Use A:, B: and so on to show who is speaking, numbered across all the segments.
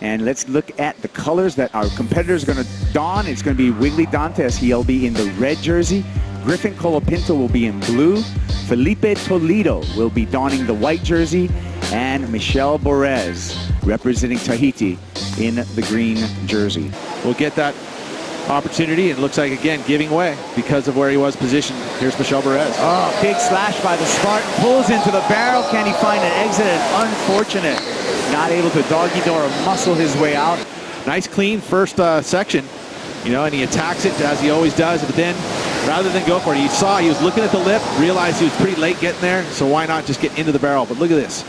A: And let's look at the colors that our competitors are going to don. It's going to be Wiggolly Dantas. He'll be in the red jersey. Griffin Colapinto will be in blue. Filipe Toledo will be donning the white jersey. And Michel Bourez, representing Tahiti, in the green jersey.
B: We'll get that opportunity, and it looks like, again, giving way because of where he was positioned. Here's Michel Bourez.
A: Oh, big slash by the Spartan. Pulls into the barrel. Can he find an exit? And unfortunate. Not able to doggy door or muscle his way out.
B: Nice clean first section, you know, and he attacks it as he always does, but then rather than go for it, you saw he was looking at the lip, realized he was pretty late getting there, so why not just get into the barrel? But look at this.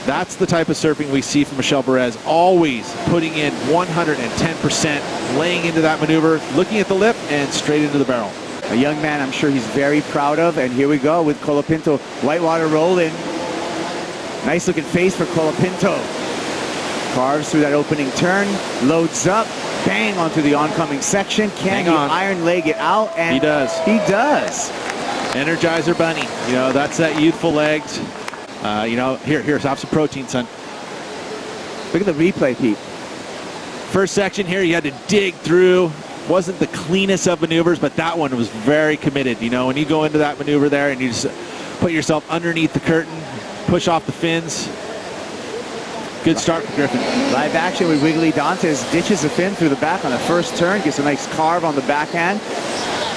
B: That's the type of surfing we see from Michel Bourez, always putting in 110%, laying into that maneuver, looking at the lip, and straight into the barrel.
A: A young man I'm sure he's very proud of, and here we go with Colapinto. Whitewater rolling. Nice looking face for Colapinto. Carves through that opening turn, loads up, bang onto the oncoming section. Can he iron leg it out? And
B: he does.
A: He does.
B: Energizer bunny. You know, that's that youthful legs. You know, here's have some protein, son.
A: Look at the replay, Pete.
B: First section here, you had to dig through. Wasn't the cleanest of maneuvers, but that one was very committed. You know, when you go into that maneuver there and you just put yourself underneath the curtain, push off the fins. Good start for Griffin.
A: Live action with Wiggolly Dantas. Ditches a fin through the back on the first turn. Gets a nice carve on the backhand.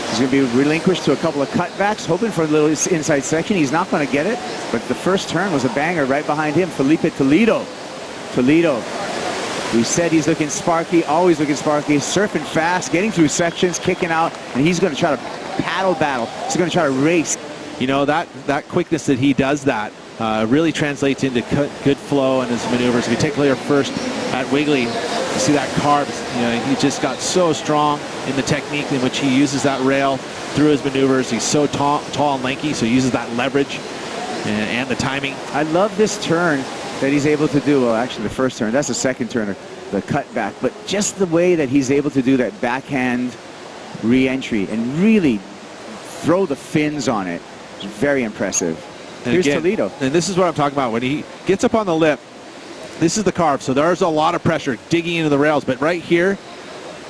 A: He's going to be relinquished to a couple of cutbacks, hoping for a little inside section. He's not going to get it, but the first turn was a banger right behind him. Filipe Toledo. We said he's looking sparky, always looking sparky, surfing fast, getting through sections, kicking out, and he's going to try to paddle battle. He's going to try to race.
B: You know, that quickness that he does that really translates into good flow in his maneuvers. If you take a look first at Wiggolly, you see that carve. You know, he just got so strong in the technique in which he uses that rail through his maneuvers. He's so tall and lanky, so he uses that leverage and the timing.
A: I love this turn that he's able to do. Well, actually, the first turn, that's the second turn, the cutback. But just the way that he's able to do that backhand re-entry and really throw the fins on it is very impressive.
B: And
A: here's
B: again,
A: Toledo.
B: And this is what I'm talking about. When he gets up on the lip, this is the carve, so there's a lot of pressure digging into the rails. But right here,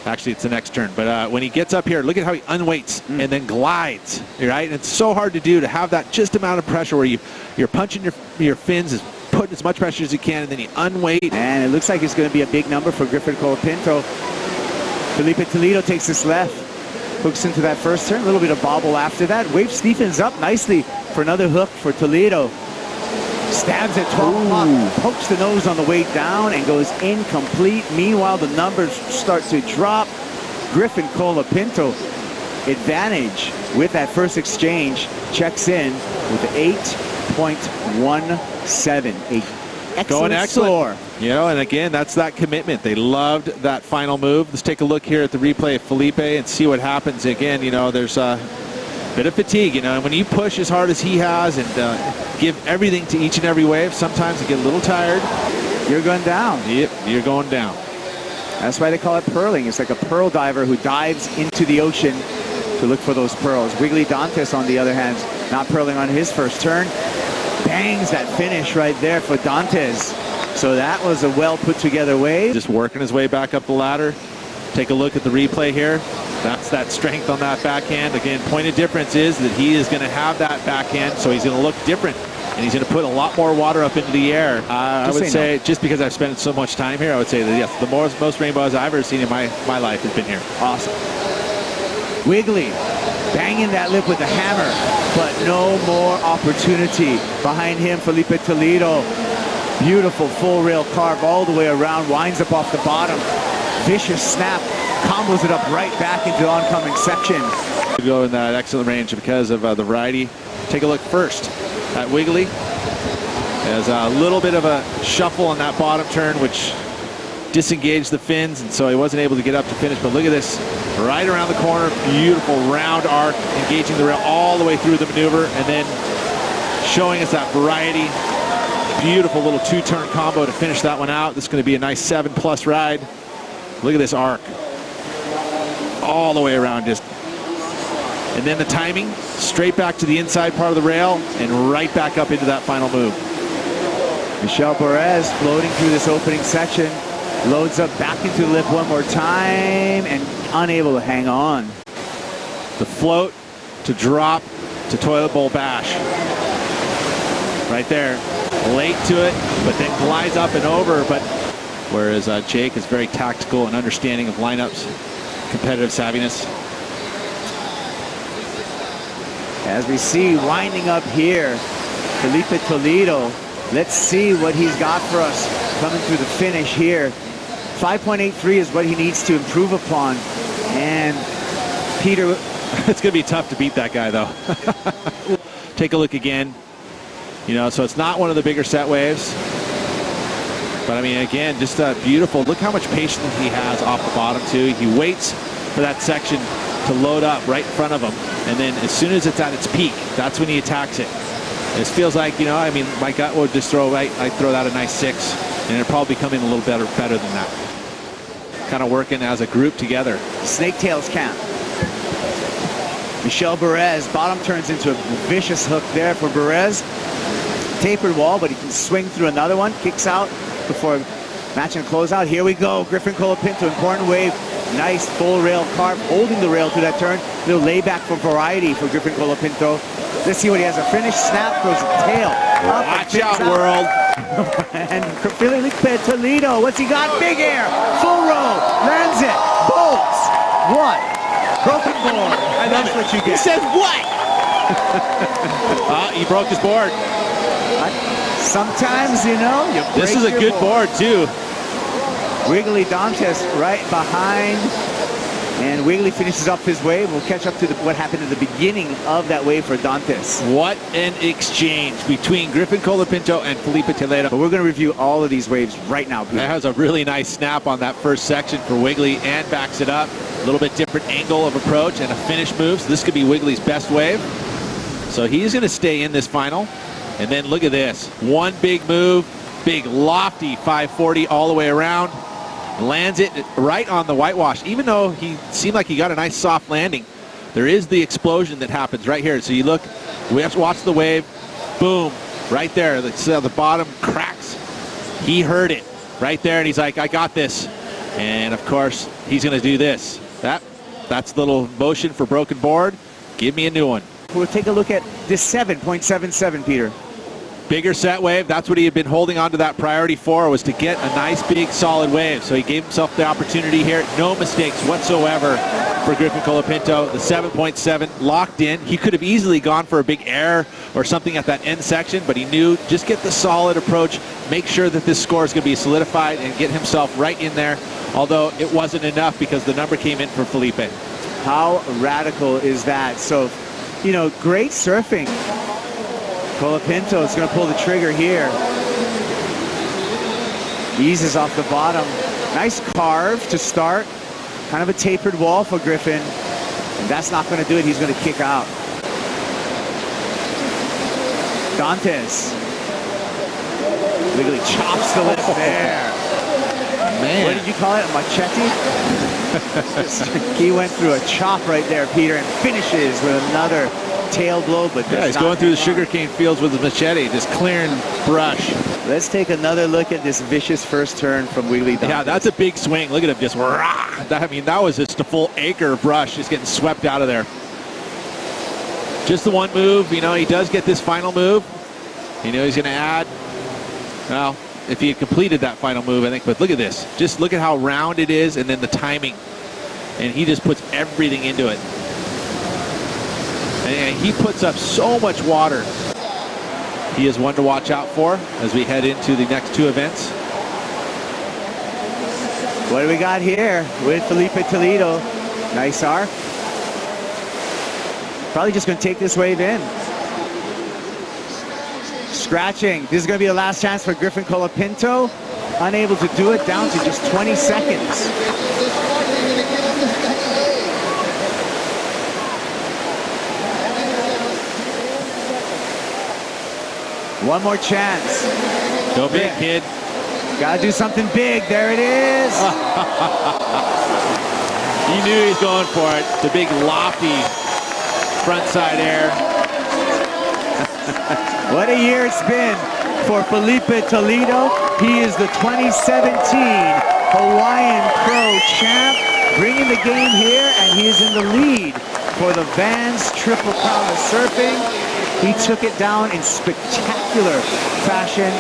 B: actually it's the next turn, but when he gets up here, look at how he unweights and then glides, right? And it's so hard to do, to have that just amount of pressure where you're punching your fins, is putting as much pressure as you can, and then you unweight.
A: And it looks like it's going to be a big number for Griffin Colapinto. Filipe Toledo takes this left, hooks into that first turn, a little bit of bobble after that. Wave Stephens up nicely for another hook for Toledo. Stabs at 12 o'clock, pokes the nose on the way down and goes incomplete. Meanwhile, the numbers start to drop. Griffin Colapinto, advantage with that first exchange, checks in with 8.17. Excellent score.
B: You know, and again, that's that commitment. They loved that final move. Let's take a look here at the replay of Filipe and see what happens. Again, you know, there's a bit of fatigue, you know, and when you push as hard as he has and give everything to each and every wave, sometimes you get a little tired.
A: You're going down.
B: Yep, you're going down.
A: That's why they call it pearling. It's like a pearl diver who dives into the ocean to look for those pearls. Wiggolly Dantas, on the other hand, not pearling on his first turn. Bangs that finish right there for Dantas. So that was a well put together wave.
B: Just working his way back up the ladder. Take a look at the replay here. That's that strength on that backhand. Again, point of difference is that he is going to have that backhand, so he's going to look different. And he's going to put a lot more water up into the air. I would say, just because I've spent so much time here, I would say that, yes, the most rainbows I've ever seen in my life has been here.
A: Awesome. Wiggolly banging that lip with the hammer, but no more opportunity. Behind him, Filipe Toledo. Beautiful full rail carve all the way around, winds up off the bottom. Vicious snap, combos it up right back into the oncoming section.
B: We go in that excellent range because of the variety. Take a look first at Wiggolly. There's a little bit of a shuffle on that bottom turn, which disengaged the fins, and so he wasn't able to get up to finish. But look at this, right around the corner, beautiful round arc, engaging the rail all the way through the maneuver, and then showing us that variety. Beautiful little two-turn combo to finish that one out. This is going to be a nice 7+ ride. Look at this arc. All the way around, just. And then the timing, straight back to the inside part of the rail and right back up into that final move.
A: Michel Bourez floating through this opening section. Loads up back into the lip one more time and unable to hang on.
B: The float to drop to toilet bowl bash. Right there. Late to it, but then glides up and over. But whereas Jake is very tactical and understanding of lineups, competitive savviness.
A: As we see winding up here, Filipe Toledo. Let's see what he's got for us coming through the finish here. 5.83 is what he needs to improve upon. And Peter,
B: it's going to be tough to beat that guy, though. Take a look again. You know, so it's not one of the bigger set waves. But, I mean, again, just beautiful. Look how much patience he has off the bottom, too. He waits for that section to load up right in front of him. And then as soon as it's at its peak, that's when he attacks it. This feels like, you know, I mean, my gut would just throw that a nice 6, and it'd probably come in a little better than that. Kind of working as a group together.
A: Snaketails camp. Michel Bourez, bottom turns into a vicious hook there for Bourez. Tapered wall, but he can swing through another one. Kicks out before matching a closeout. Here we go. Griffin Colapinto, important wave. Nice full rail carve, holding the rail through that turn. Little layback for variety for Griffin Colapinto. Let's see what he has. A finish snap, throws a tail.
B: Watch out, world.
A: And Filipe Toledo, what's he got? Big air, full roll, lands it, bolts. What? Broken board. And that's what you get.
B: He says what? He broke his board.
A: Sometimes, you know, you break
B: this is a good board, too.
A: Wiggolly Dantas right behind. And Wiggolly finishes up his wave. We'll catch up to what happened at the beginning of that wave for Dantas.
B: What an exchange between Griffin Colapinto and Filipe Toledo.
A: But we're going to review all of these waves right now, Peter.
B: That has a really nice snap on that first section for Wiggolly and backs it up. A little bit different angle of approach and a finish move. So this could be Wiggolly's best wave. So he's going to stay in this final. And then look at this. One big move, big lofty 540 all the way around. Lands it right on the whitewash. Even though he seemed like he got a nice soft landing, there is the explosion that happens right here. So you look, we have to watch the wave. Boom, right there. The bottom cracks. He heard it right there, and he's like, I got this. And of course, he's going to do this. That's the little motion for broken board. Give me a new one.
A: We'll take a look at this 7.77, Peter.
B: Bigger set wave. That's what he had been holding on to that priority for, was to get a nice big solid wave. So he gave himself the opportunity here. No mistakes whatsoever for Griffin Colapinto. The 7.7 locked in. He could have easily gone for a big air or something at that end section, but he knew just get the solid approach, make sure that this score is going to be solidified and get himself right in there. Although it wasn't enough because the number came in for Filipe.
A: How radical is that? So, you know, great surfing. Colapinto is going to pull the trigger here. Eases off the bottom. Nice carve to start. Kind of a tapered wall for Griffin. And that's not going to do it. He's going to kick out. Dantas. Wiggolly chops the lip there.
B: Man.
A: What did you call it? A machete? He went through a chop right there, Peter, and finishes with another tail blow, but
B: yeah, he's going through the sugarcane fields with his machete, just clearing brush.
A: Let's take another look at this vicious first turn from Wiggolly.
B: Yeah, that's a big swing. Look at him just rah! I mean, that was just a full acre of brush just getting swept out of there. Just the one move, you know, he does get this final move. You know, he's going to add, well, if he had completed that final move, I think, but look at this. Just look at how round it is and then the timing. And he just puts everything into it. And he puts up so much water. He is one to watch out for as we head into the next two events.
A: What do we got here with Filipe Toledo? Nice arc. Probably just going to take this wave in. Scratching. This is going to be the last chance for Griffin Colapinto. Unable to do it, down to just 20 seconds. One more chance.
B: Go big, kid.
A: Gotta do something big. There it is.
B: He knew he's going for it. The big lofty front side air.
A: What a year it's been for Filipe Toledo. He is the 2017 champ, bringing the game here, and he is in the lead for the Vans Triple Crown of Surfing. He took it down in spectacular fashion.